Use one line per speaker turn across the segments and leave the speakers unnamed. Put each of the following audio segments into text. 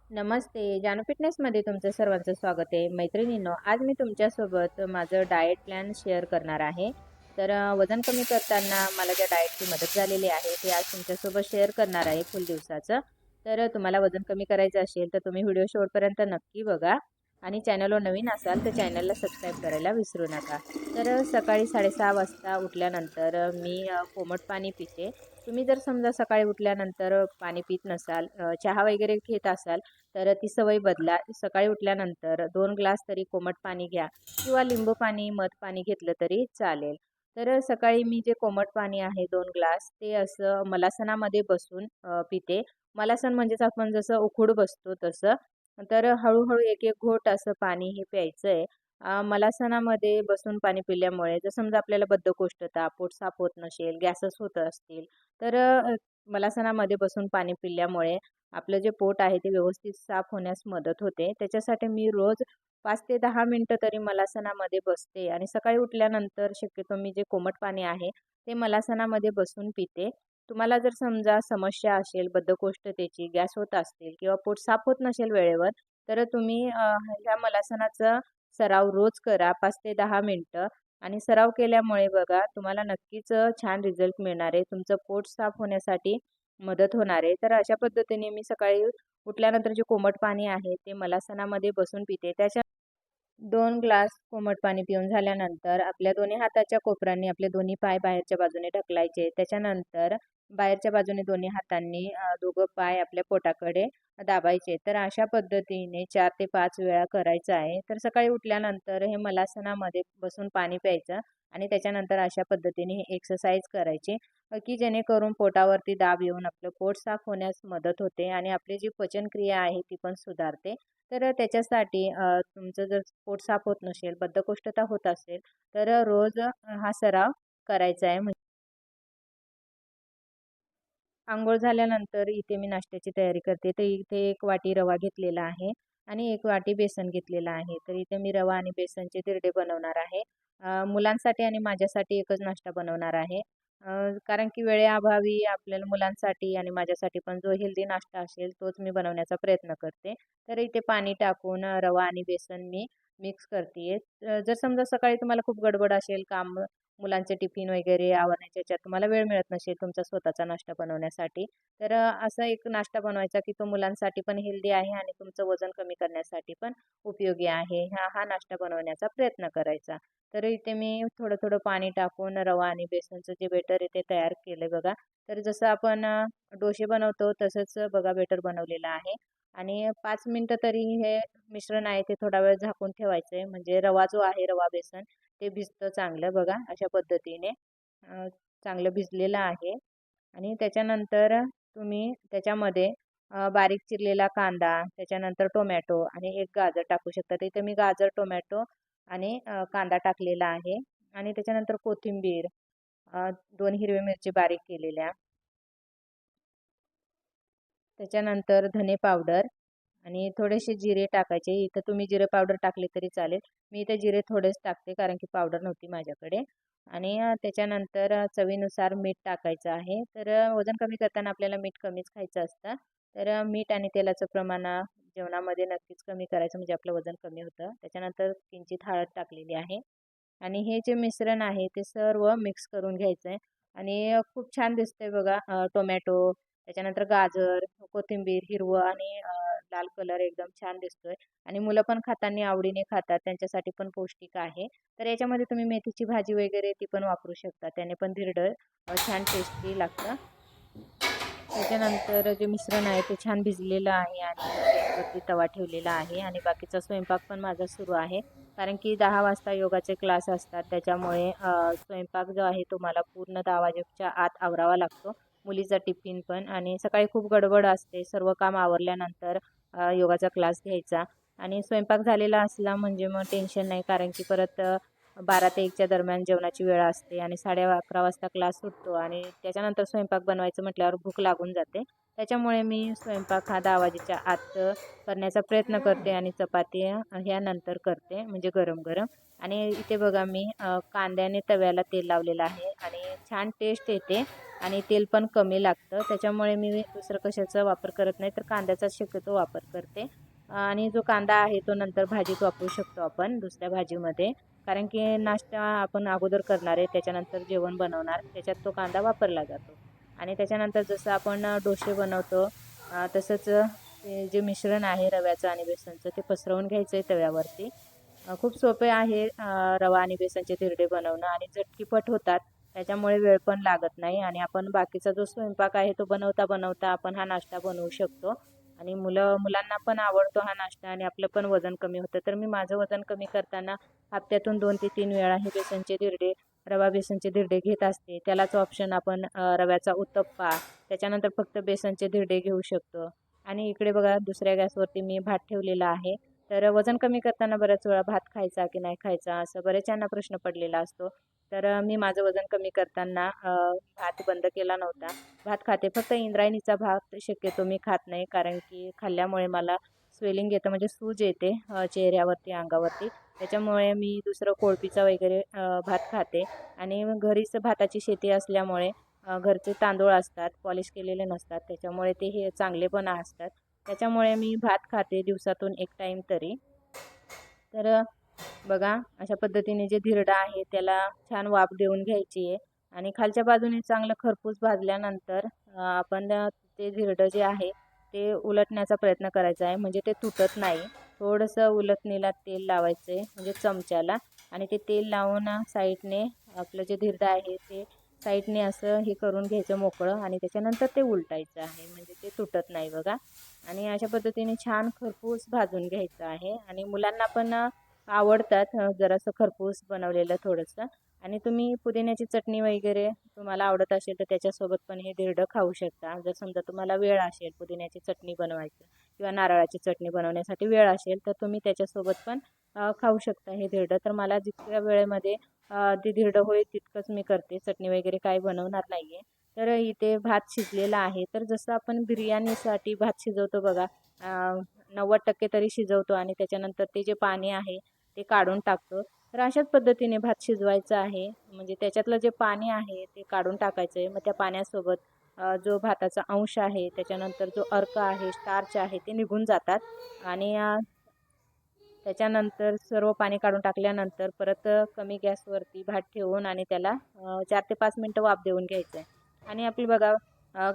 नमस्ते. जानू फिटनेसमध्ये तुमचं सर्वांचं स्वागत आहे. मैत्रिणींनो, आज मी तुमच्यासोबत माझं डाएट प्लॅन शेअर करणार आहे. वजन कमी करताना मला ज्या डाएटची मदत झालेली आहे, ते आज तुमच्यासोबत शेअर करणार आहे फुल दिवसाचं. तुम्हाला वजन कमी करायचं असेल, तर तुम्ही व्हिडिओ शेवटपर्यंत नक्की बघा आणि चॅनलवर नवीन असाल, तर चॅनलला सबस्क्राईब करायला विसरू नका. सकाळी 6:30 वाजता उठल्यानंतर मी कोमट पाणी पिते. तुम्ही जर समजा सकाळी उठल्यानंतर पाणी पित नसाल, चहा वगैरे घेत असाल, तर ती सवय बदला. सकाळी उठल्यानंतर 2 ग्लास तरी कोमट पाणी घ्या किंवा लिंबू पाणी, मध पाणी घेतलं तरी चालेल. सकाळी मी जे कोमट पाणी आहे 2 ग्लास ते असं मलासनामध्ये बसून पिते. मलासन म्हणजेच आपण जसं उखूड बसतो तसं. हळू-हळू एक-एक घोट असं पाणी हे प्यायचंय. मलासनामध्ये बसून पाणी पिल्यामुळे जर समजा आपल्याला बद्धकोष्ठता, पोट साफ होत नसेल, गॅसेस होत असतील, मलासनामध्ये बसून पाणी पिल्यामुळे आपलं जे पोट आहे ते व्यवस्थित साफ होण्यास मदत होते. त्याच्यासाठी मी रोज 5 ते 10 मिनिटं तरी मलासनामध्ये बसते आणि सकाळी उठल्यानंतर शक्यतो मी जे कोमट पाणी आहे ते मलासनामध्ये बसून पिते. तुम्हाला जर समजा समस्या असेल बद्धकोष्ठतेची, गॅस होत असतील किंवा पोट साफ होत नसेल वेळेवर, तुम्ही ह्या मलासनाचा सराव रोज करा 5 ते 10 मिनिटं आणि सराव केल्यामुळे बघा तुम्हाला नक्कीच छान रिझल्ट मिळणार आहे. तुमचं पोट साफ होण्यासाठी मदत होणार आहे. तर अशा पद्धतीने मी सकाळी उठल्यानंतर जे कोमट पाणी आहे ते मलासनामध्ये बसून पिते. 2 ग्लास कोमट पाणी पिऊन झाल्यानंतर आपल्या दोन्ही हाताच्या कोपरांनी आपले दोन्ही पाय बाहेरच्या बाजूने ढकलायचे. त्याच्यानंतर बाहेरच्या बाजूने दोन्ही हातांनी दोघं पाय आपल्या पोटाकडे दाबायचे. तर अशा पद्धतीने 4 ते 5 वेळा करायचं आहे. सकाळी उठल्यानंतर हे मलासनामध्ये बसून पाणी प्यायचं आणि त्याच्यानंतर अशा पद्धतीने हे एक्सरसाइज करायची, की जेणेकरून पोटावरती दाब येऊन आपलं पोट साफ होण्यास मदत होते आणि आपली जी पचनक्रिया आहे ती पण सुधारते. त्याच्यासाठी तुमचं जर पोट साफ होत नसेल, बद्धकोष्ठता होत असेल, रोज हा सराव करायचा आहे. अंघोळ झाल्यानंतर इथे मी नाश्त्याची तयारी करते. तर इथे 1 वाटी रवा घेतलेला आहे आणि 1 वाटी बेसन घेतलेलं आहे. इथे मी रवा आणि बेसनचे धिरडे बनवणार आहे. मुलांसाठी आणि माझ्यासाठी एकच नाश्ता बनवणार आहे. कारण की वेळेअभावी आपल्याला मुलांसाठी आणि माझ्यासाठी पण जो हेल्दी नाश्ता असेल तोच मी बनवण्याचा प्रयत्न करते. इथे पाणी टाकून रवा आणि बेसन मी मिक्स करते जर समजा सकाळी तुम्हाला खूप गडबड असेल, काम मुलांचे टिफिन वगैरे आवरण्याच्या ह्याच्यात तुम्हाला वेळ मिळत नसेल तुमचा स्वतःचा नाश्ता बनवण्यासाठी, असा एक नाश्ता बनवायचा की तो मुलांसाठी पण हेल्दी आहे आणि तुमचं वजन कमी करण्यासाठी पण उपयोगी आहे. हा नाश्ता बनवण्याचा प्रयत्न करायचा. इथे मी थोडं-थोडं पाणी टाकून रवा आणि बेसनचं जे बेटर आहे ते तयार केलं बघा. जसं आपण डोसे बनवतो तसंच बघा बेटर बनवलेलं आहे आणि 5 मिनिटं तरी हे मिश्रण आहे ते थोडा वेळ झाकून ठेवायचं आहे. म्हणजे रवा जो आहे, रवा बेसन ते भिजतं चांगलं बघा अशा पद्धतीने. अ, चांगलं भिजलेलं आहे आणि त्याच्यानंतर तुम्ही त्याच्यामध्ये बारीक चिरलेला कांदा, त्याच्यानंतर टोमॅटो आणि 1 गाजर टाकू शकता. तर इथे मी गाजर, टोमॅटो आणि कांदा टाकलेला आहे आणि त्याच्यानंतर कोथिंबीर, 2 हिरव्या मिरची बारीक केलेल्या, त्याच्यानंतर धने पावडर आणि थोडेसे जिरे टाकायचे. इथं तुम्ही जिरे पावडर टाकली तरी चालेल. मी इथे जिरे थोडेच टाकते कारण की पावडर नव्हती माझ्याकडे. आणि त्याच्यानंतर चवीनुसार मीठ टाकायचं आहे. वजन कमी करताना आपल्याला मीठ कमीच खायचं असतं. मीठ आणि तेलाचं प्रमाण जेवणामध्ये नक्कीच कमी करायचं म्हणजे आपलं वजन कमी होतं. त्याच्यानंतर किंचित हळद टाकलेली आहे. आणि हे जे मिश्रण आहे ते सर्व मिक्स करून घ्यायचं आहे आणि खूप छान दिसतंय बघा. टोमॅटो, त्याच्यानंतर गाजर, कोथिंबीर हिरवं आणि लाल कलर एकदम छान दिसतोय आणि मुलं पण खाताना आवडीने खातात. त्यांच्यासाठी पण पौष्टिक आहे. याच्यामध्ये तुम्ही मेथीची भाजी वगैरे ती पण वापरू शकता. त्याने पण धिरडं छान टेस्टी लागतं. त्याच्यानंतर जे मिश्रण आहे ते छान भिजलेलं आहे आणि गॅसवरती तवा ठेवलेला आहे आणि बाकीचा स्वयंपाक पण माझा सुरू आहे. कारण की 10 वाजता योगाचे क्लास असतात. त्याच्यामुळे स्वयंपाक जो आहे तो मला पूर्ण 10 वाजेच्या आत आवरावा लागतो. मुलीचा टिफिन पण आणि सकाळी खूप गडबड असते. सर्व काम आवरल्यानंतर योगाचा क्लास घ्यायचा आणि स्वयंपाक झालेला असला म्हणजे मग टेन्शन नाही. कारण की परत 12 ते 1च्या दरम्यान जेवणाची वेळ असते आणि 11:30 वाजता क्लास सुटतो आणि त्याच्यानंतर स्वयंपाक बनवायचं म्हटल्यावर भूक लागून जाते. त्याच्यामुळे मी स्वयंपाक हा 10 वाजेच्या आत करण्याचा प्रयत्न करते आणि चपाती ह्या नंतर करते म्हणजे गरम-गरम. आणि इथे बघा मी कांद्याने तव्याला तेल लावलेलं आहे आणि छान टेस्ट येते आणि तेल पण कमी लागतं, त्याच्यामुळे मी दुसरं कशाचा वापर करत नाही, तर कांद्याचा शक्यतो वापर करते. आणि जो कांदा आहे तो नंतर भाजीत वापरू शकतो आपण दुसऱ्या भाजीमध्ये. कारण की नाश्ता आपण अगोदर करणार आहे, त्याच्यानंतर जेवण बनवणार, त्याच्यात तो कांदा वापरला जातो. आणि त्याच्यानंतर जसं आपण डोसे बनवतो तसंच ते जे मिश्रण आहे रव्याचं आणि बेसनचं ते पसरवून घ्यायचं आहे तव्यावरती. खूप सोपे आहे रवा आणि बेसनचे धिरडे बनवणं आणि झटकीपट होतात. त्याच्यामुळे वेळ पण लागत नाही आणि आपण बाकीचा जो स्वयंपाक आहे तो बनवता बनवता आपण हा नाश्ता बनवू शकतो. आणि मुलांना पण आवडतो हा नाश्ता आणि आपलं पण वजन कमी होतं. तर मी माझं वजन कमी करताना हप्त्यातून 2 ते 3 वेळा हे बेसनचे धिरडे, रवा बेसनचे धिरडे घेत असते. त्यालाच ऑप्शन आपण रव्याचा उत्तप्पा, त्याच्यानंतर फक्त बेसनचे धिरडे घेऊ शकतो. आणि इकडे बघा दुसऱ्या गॅसवरती मी भात ठेवलेला आहे. तर वजन कमी करताना बऱ्याच वेळा भात खायचा की नाही खायचा असं बरेचच्यांना प्रश्न पडलेला असतो. तर मी माझं वजन कमी करताना भात बंद केला नव्हता. भात खाते, फक्त इंद्रायणीचा भात शक्यतो मी खात नाही, कारण की खाल्ल्यामुळे मला स्वेलिंग येतं, म्हणजे सूज येते चेहऱ्यावरती, अंगावरती. त्याच्यामुळे मी दुसरं कोळपीचा वगैरे भात खाते. आणि घरीच भाताची शेती असल्यामुळे घरचे तांदूळ असतात, पॉलिश केलेले नसतात, त्याच्यामुळे ते हे चांगले पण असतात. त्याच्यामुळे मी भात खाते दिवसातून 1 टाईम तरी. तर बघा अशा पद्धतीने जे धिरडा आहे त्याला छान वाफ देऊन घ्यायची आहे. आणि खालच्या बाजूने चांगलं खरपूस भाजल्यानंतर आपण ते धिरडं जे आहे ते उलटण्याचा प्रयत्न करायचा आहे, म्हणजे ते तुटत नाही. थोडंसं उलटणीला तेल लावायचं आहे, म्हणजे चमच्याला. आणि ते तेल लावून साईडने आपलं जे धिरडं आहे ते साईडने असं हे करून घ्यायचं मोकळं, आणि त्याच्यानंतर ते उलटायचं आहे, म्हणजे ते तुटत नाही बघा. आणि अशा पद्धतीने छान खरपूस भाजून घ्यायचं आहे. आणि मुलांना पण आवडतात जरासं खरपूस बनवलेलं थोडंसं. आणि तुम्ही पुदिन्याची चटणी वगैरे तुम्हाला आवडत असेल तर त्याच्यासोबत पण हे धिरडं खाऊ शकता. जर समजा तुम्हाला वेळ असेल पुदिन्याची चटणी बनवायचं किंवा नारळाची चटणी बनवण्यासाठी वेळ असेल तर तुम्ही त्याच्यासोबत पण खाऊ शकता हे धिरडं. तर मला जितक्या वेळेमध्ये ते धिरडं होईल तितकंच मी करते, चटणी वगैरे काही बनवणार नाही आहे. तर इथे भात शिजलेला आहे. तर जसं आपण बिर्याणीसाठी भात शिजवतो बघा, 90% तरी शिजवतो आणि त्याच्यानंतर ते जे पाणी आहे ते काढून टाकतो. तर अशाच पद्धतीने भात शिजवायचं आहे. म्हणजे त्याच्यातलं जे पाणी आहे ते काढून टाकायचं आहे. मग त्या पाण्यासोबत जो भाताचा अंश आहे, त्याच्यानंतर जो अर्क आहे, स्टार्च आहे ते निघून जातात. आणि त्याच्यानंतर सर्व पाणी काढून टाकल्यानंतर परत कमी गॅसवरती भात ठेवून आणि त्याला 4 ते 5 मिनिटं वाफ देऊन घ्यायचं आहे. आणि आपली बघा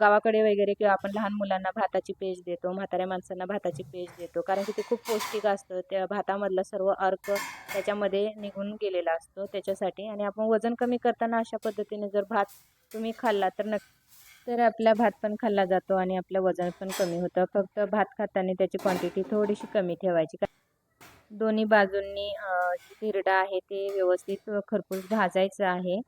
गावाकडे वगैरे किंवा आपण लहान मुलांना भाताची पेज देतो, म्हाताऱ्या माणसांना भाताची पेज देतो, कारण की ते खूप पौष्टिक असतं. त्या भातामधला सर्व अर्क त्याच्यामध्ये निघून गेलेला असतो त्याच्यासाठी. आणि आपण वजन कमी करताना अशा पद्धतीने जर भात तुम्ही खाल्ला तर तर आपला भात पण खाल्ला जातो आणि आपलं वजन पण कमी होतं. फक्त भात खाताना त्याची क्वांटिटी थोडीशी कमी ठेवायची. दोन्ही बाजूंनी जे धिरडं आहे ते व्यवस्थित खरपूस भाजायचं आहे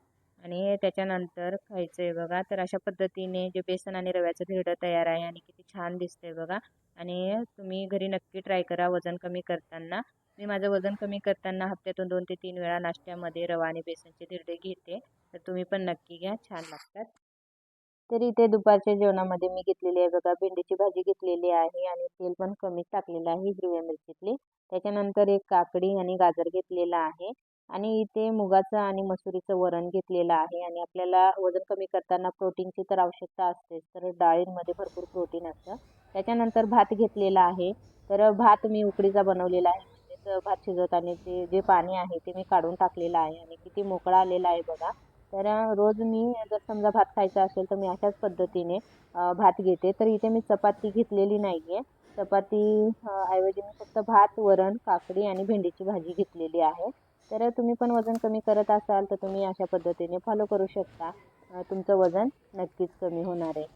आणि त्याच्यानंतर खायचं आहे बघा. तर अशा पद्धतीने जे बेसन आणि रव्याचं धिरडं तयार आहे आणि किती छान दिसतंय बघा. आणि तुम्ही घरी नक्की ट्राय करा वजन कमी करताना. मी माझं वजन कमी करताना हप्त्यातून 2 ते 3 वेळा नाश्त्यामध्ये रवा आणि बेसनचे धिरडे घेते. तर तुम्ही पण नक्की घ्या, छान लागतात. तर इथे दुपारच्या जेवणामध्ये मी घेतलेली आहे बघा, भेंडीची भाजी घेतलेली आहे आणि तेल पण कमीच टाकलेलं आहे हिरव्या मिरचीतली. त्याच्यानंतर एक काकडी आणि गाजर घेतलेला आहे. आणि इथे मुगाचं आणि मसुरीचं वरण घेतलेलं आहे. आणि आपल्याला वजन कमी करताना प्रोटीनची तर आवश्यकता असतेच, तर डाळींमध्ये भरपूर प्रोटीन असतं. त्याच्यानंतर भात घेतलेला आहे. तर भात मी उकडीचा बनवलेला आहे, म्हणजेच भात शिजवताना ते जे पाणी आहे ते मी काढून टाकलेलं आहे आणि किती मोकळा आलेला आहे बघा. तर रोज मी जर समजा भात खायचा असेल तर मी अशाच पद्धतीने भात घेते. तर इथे मी चपाती घेतलेली नाही आहे. चपाती ऐवजी मी फक्त भात, वरण, काकडी आणि भेंडीची भाजी घेतलेली आहे. तर तुम्ही पण वजन कमी करत असाल तर तुम्ही अशा पद्धतीने फॉलो करू शकता. तुमचं वजन नक्कीच कमी होणार आहे.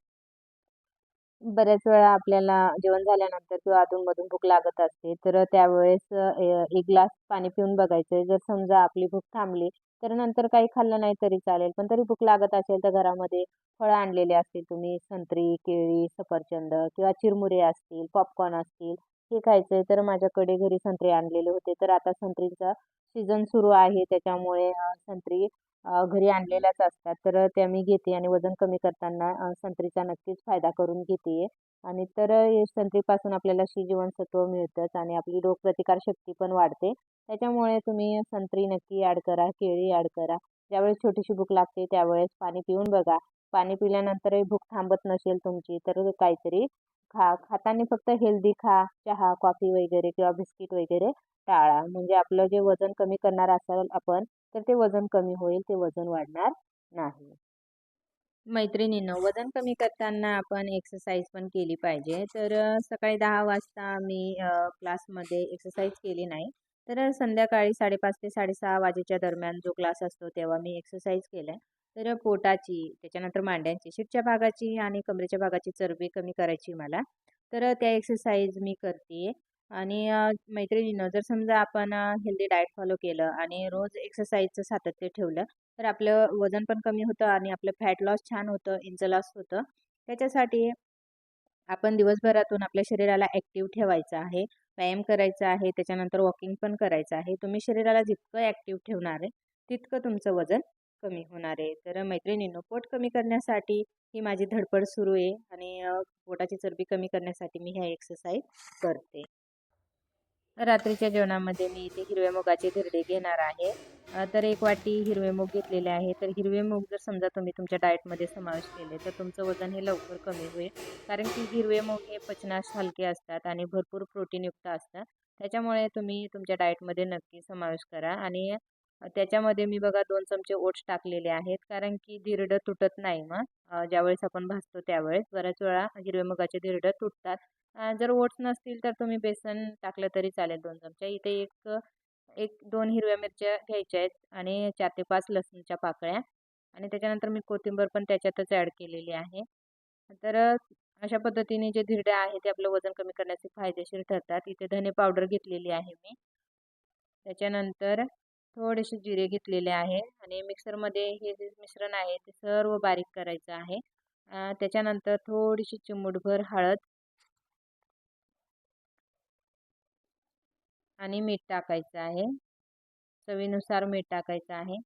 बऱ्याच वेळा आपल्याला जेवण झाल्यानंतर किंवा अधूनमधून भूक लागत असते, तर त्यावेळेस 1 ग्लास पाणी पिऊन बघायचं. जर समजा आपली भूक थांबली, तर नंतर काही खाल्लं नाही तरी चालेल. पण तरी भूक लागत असेल तर घरामध्ये फळं आणलेले असतील तुम्ही, संत्री, केळी, सफरचंद किंवा चिरमुरे असतील, पॉपकॉर्न असतील, हे खायचंय. तर माझ्याकडे घरी संत्री आणलेले होते. तर आता संत्रीचा सीझन सुरू आहे, त्याच्यामुळे संत्री घरी आणलेल्याच असतात. तर त्या मी घेते आणि वजन कमी करताना संत्रीचा नक्कीच फायदा करून घेते. आणि तर संत्रीपासून आपल्याला जीवनसत्व मिळतंच आणि आपली रोगप्रतिकार शक्ती पण वाढते. त्याच्यामुळे तुम्ही संत्री नक्की ॲड करा, केळी ॲड करा. ज्यावेळेस छोटीशी भूक लागते त्यावेळेस पाणी पिऊन बघा. पाणी पिल्यानंतरही भूक थांबत नसेल तुमची तर काहीतरी खा. खाताना फक्त हेल्दी खा. चहा, कॉफी वगैरे किंवा बिस्किट वगैरे टाळा. म्हणजे आपलं जे वजन कमी करणार असाल आपण तर ते वजन कमी होईल, ते वजन वाढणार नाही. मैत्रिणींनो, वजन कमी करताना आपण एक्सरसाइज पण केली पाहिजे. तर सकाळी 10 वाजता मी क्लासमध्ये एक्सरसाइज केली नाही. तर संध्याकाळी 5:30 ते 6:30 वाजेच्या दरम्यान जो क्लास असतो तेव्हा मी एक्सरसाइज केल्या. तर पोटाची, त्याच्यानंतर मांड्यांची, शीटच्या भागाची आणि कमरेच्या भागाची चरबी कमी करायची मला. तर त्या एक्सरसाइज मी करते. आणि मैत्रिणींनो, जर समजा आपण हेल्दी डाएट फॉलो केलं आणि रोज एक्सरसाइजचं सातत्य ठेवलं तर आपलं वजन पण कमी होतं आणि आपलं फॅट लॉस छान होतं, इंच लॉस होतं. त्याच्यासाठी आपण दिवसभरातून आपल्या शरीराला ॲक्टिव्ह ठेवायचं आहे, व्यायाम करायचा आहे, त्याच्यानंतर वॉकिंग पण करायचं आहे. तुम्ही शरीराला जितकं ॲक्टिव्ह ठेवणार आहे, तितकं तुमचं वजन कमी होणार आहे. तर मैत्रिणींनो, पोट कमी करण्यासाठी ही माझी धडपड सुरू आहे आणि पोटाची चरबी कमी करण्यासाठी मी ह्या एक्सरसाइज करते. रात्रीच्या जेवणामध्ये मी इथे हिरव्या मुगाचे धिरडे घेणार आहे. तर 1 वाटी हिरवे मूग घेतलेले आहे. तर हिरवे मूग जर समजा तुम्ही तुमच्या डाएटमध्ये समावेश केले तर तुमचं वजन हे लवकर कमी होईल. कारण की हिरवे मूग हे पचनास हलके असतात आणि भरपूर प्रोटीनयुक्त असतात. त्याच्यामुळे तुम्ही तुमच्या डाएटमध्ये नक्की समावेश करा. आणि त्याच्यामध्ये मी बघा 2 चमचे ओट्स टाकलेले आहेत. कारण की धिरडं तुटत नाही मग ज्यावेळेस आपण भाजतो त्यावेळेस. बऱ्याच वेळा हिरव्या मुगाचे धिरडं तुटतात. जर ओट्स नसतील तर तुम्ही बेसन टाकलं तरी चालेल 2 चमचे. इथे एक एक 2 हिरव्या मिरच्या घ्यायच्या आहेत आणि 4 ते 5 लसूणच्या पाकळ्या आणि त्याच्यानंतर मी कोथिंबीर पण त्याच्यातच ॲड केलेली आहे. तर अशा पद्धतीने जे धिरडे आहे ते आपलं वजन कमी करण्याचे फायदेशीर ठरतात. इथे धने पावडर घेतलेली आहे मी. त्याच्यानंतर थोडेसे जिरे घेतलेले आहे आणि मिक्सरमध्ये हे जे मिश्रण आहे ते सर्व बारीक करायचं आहे. त्याच्यानंतर थोडीशी चिमूटभर हळद आणि मीठ टाकायचं आहे. चवीनुसार मीठ टाकायचं आहे.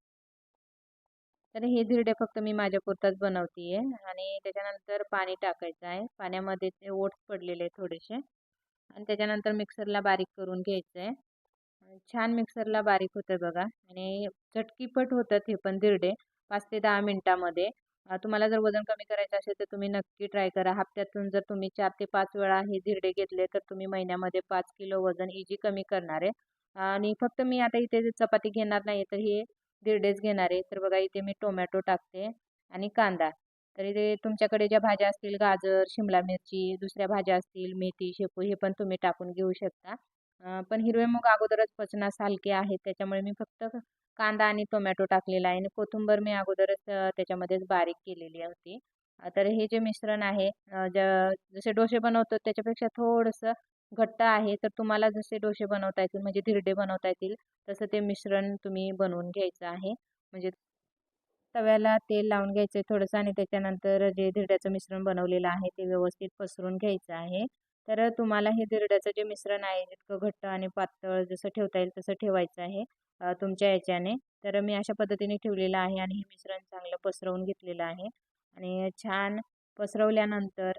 तर हे धिरडे फक्त मी माझ्यापुरताच बनवते आहे. आणि त्याच्यानंतर पाणी टाकायचं आहे. पाण्यामध्ये ते ओट्स पडलेले थोडेसे आणि त्याच्यानंतर मिक्सरला बारीक करून घ्यायचं आहे. छान मिक्सरला बारीक होतं बघा आणि झटकीपट होतात हे पण धिरडे 5 ते 10 मिनिटामध्ये. तुम्हाला जर वजन कमी करायचं असेल तर तुम्ही नक्की ट्राय करा. हप्त्यातून जर तुम्ही 4 ते 5 वेळा हे धिरडे घेतले तर तुम्ही महिन्यामध्ये 5 किलो वजन इझी कमी करणार आहे. आणि फक्त मी आता इथे चपाती घेणार नाही तर हे धिरडेच घेणार आहे. तर बघा इथे मी टोमॅटो टाकते आणि कांदा. तर इथे तुमच्याकडे ज्या भाज्या असतील गाजर, शिमला मिरची, दुसऱ्या भाज्या असतील मेथी, शेपू हे पण तुम्ही टाकून घेऊ शकता. पण हिरवे मूग अगोदरच पचनास हलके आहेत त्याच्यामुळे मी फक्त कांदा आणि टोमॅटो टाकलेला आहे आणि कोथिंबीर मी अगोदरच त्याच्यामध्येच बारीक केलेली होती. तर हे जे मिश्रण आहे जसे डोसे बनवतो त्याच्यापेक्षा थोडंसं घट्ट आहे. तर तुम्हाला जसे डोसे बनवता येतील म्हणजे धिरडे बनवता येतील तसं ते मिश्रण तुम्ही बनवून घ्यायचं आहे. म्हणजे तव्याला तेल लावून घ्यायचं आहे थोडंसं आणि त्याच्यानंतर जे धिरड्याचं मिश्रण बनवलेलं आहे ते व्यवस्थित पसरून घ्यायचं आहे. तर तुम्हाला हे धिरड्याचं जे मिश्रण आहे जितकं घट्ट आणि पातळ जसं ठेवता येईल तसं ठेवायचं आहे तुमच्या याच्याने. तर मी अशा पद्धतीने ठेवलेलं आहे आणि हे मिश्रण चांगलं पसरवून घेतलेलं आहे. आणि छान पसरवल्यानंतर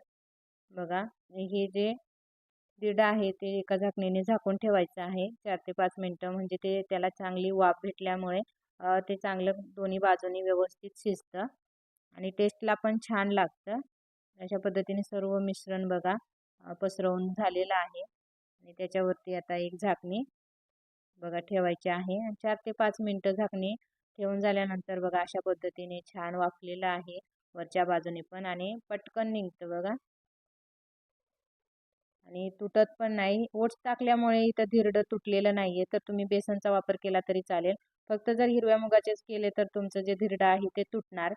बघा हे जे दीड आहे ते एका झाकणीने झाकून ठेवायचं आहे 4 ते 5 मिनिटं. म्हणजे ते त्याला चांगली वाफ भेटल्यामुळे ते चांगलं दोन्ही बाजूनी व्यवस्थित शिजतं आणि टेस्टला पण छान लागतं. अशा पद्धतीने सर्व मिश्रण बघा पसरवून झालेलं आहे आणि त्याच्यावरती आता एक झाकणी बघा ठेवायची आहे. 4 ते 5 मिनिटं झाकणी ठेवून झाल्यानंतर बघा अशा पद्धतीने छान वाफलेलं आहे वरच्या बाजूने पण आणि पटकन निघतं बघा. आणि तुटत पण नाही. ओट्स टाकल्यामुळे इथं धिरडं तुटलेलं नाहीये. तर तुम्ही बेसनचा वापर केला तरी चालेल. फक्त जर हिरव्या मुगाचेच केले तर तुमचं जे धिरडं आहे ते तुटणार.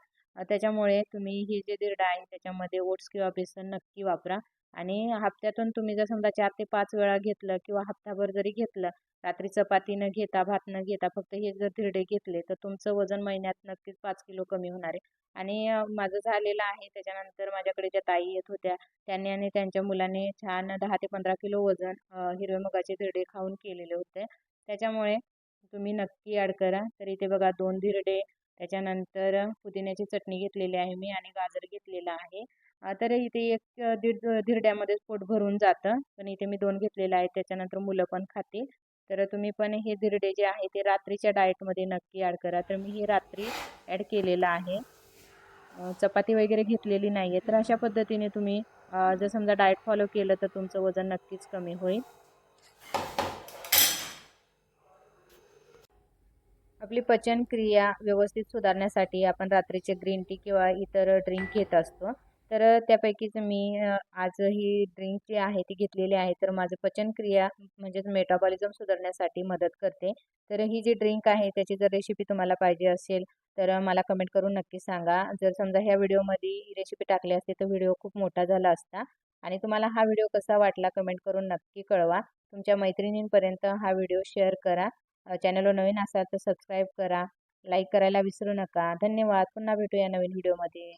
त्याच्यामुळे तुम्ही हे जे धिरडं आहे त्याच्यामध्ये ओट्स किंवा बेसन नक्की वापरा. आणि हप्त्यातून तुम्ही जर समजा 4 ते 5 वेळा घेतलं किंवा हप्ताभर जरी घेतलं, रात्री चपाती न घेता, भात न घेता फक्त हे जर धिरडे घेतले तर तुमचं वजन महिन्यात नक्कीच 5 किलो कमी होणार आहे. आणि माझं झालेलं आहे. त्याच्यानंतर माझ्याकडे ज्या ताई येत होत्या त्यांनी आणि त्यांच्या मुलांनी छान 10 ते 15 किलो वजन हिरव्या मुगाचे धिरडे खाऊन केलेले होते. त्याच्यामुळे तुम्ही नक्की ॲड करा. तर इथे बघा 2 धिरडे, त्याच्यानंतर पुदिन्याची चटणी घेतलेली आहे मी आणि गाजर घेतलेलं आहे. तर इथे एक दीड धिरड्यामध्येच पोट भरून जातं. पण इथे मी 2 घेतलेले आहेत. त्याच्यानंतर मुलं पण खातील. तर तुम्ही पण हे धिरडे जे आहे ते रात्रीच्या डाएटमध्ये नक्की ॲड करा. तर मी हे रात्री ॲड केलेलं आहे. चपाती वगैरे घेतलेली नाही आहे. तर अशा पद्धतीने तुम्ही जर समजा डाएट फॉलो केलं तर तुमचं वजन नक्कीच कमी होईल. आपली पचनक्रिया व्यवस्थित सुधारण्यासाठी आपण रात्रीचे ग्रीन टी किंवा इतर ड्रिंक घेत असतो. तर त्यापैकीच मी आज ही ड्रिंक जी आहे ती घेतलेली आहे. तर माझं पचनक्रिया म्हणजेच मेटाबॉलिझम सुधारण्यासाठी मदत करते. तर ही जी ड्रिंक आहे त्याची जर रेसिपी तुम्हाला पाहिजे असेल तर मला कमेंट करून नक्की सांगा. जर समजा ह्या व्हिडिओमध्ये ही रेसिपी टाकली असती तर व्हिडिओ खूप मोठा झाला असता. आणि तुम्हाला हा व्हिडिओ कसा वाटला कमेंट करून नक्की कळवा. तुमच्या मैत्रिणींपर्यंत हा व्हिडिओ शेअर करा. चॅनलवर नवीन असाल तर सबस्क्राईब करा. लाईक करायला विसरू नका. धन्यवाद. पुन्हा भेटूया नवीन व्हिडिओमध्ये.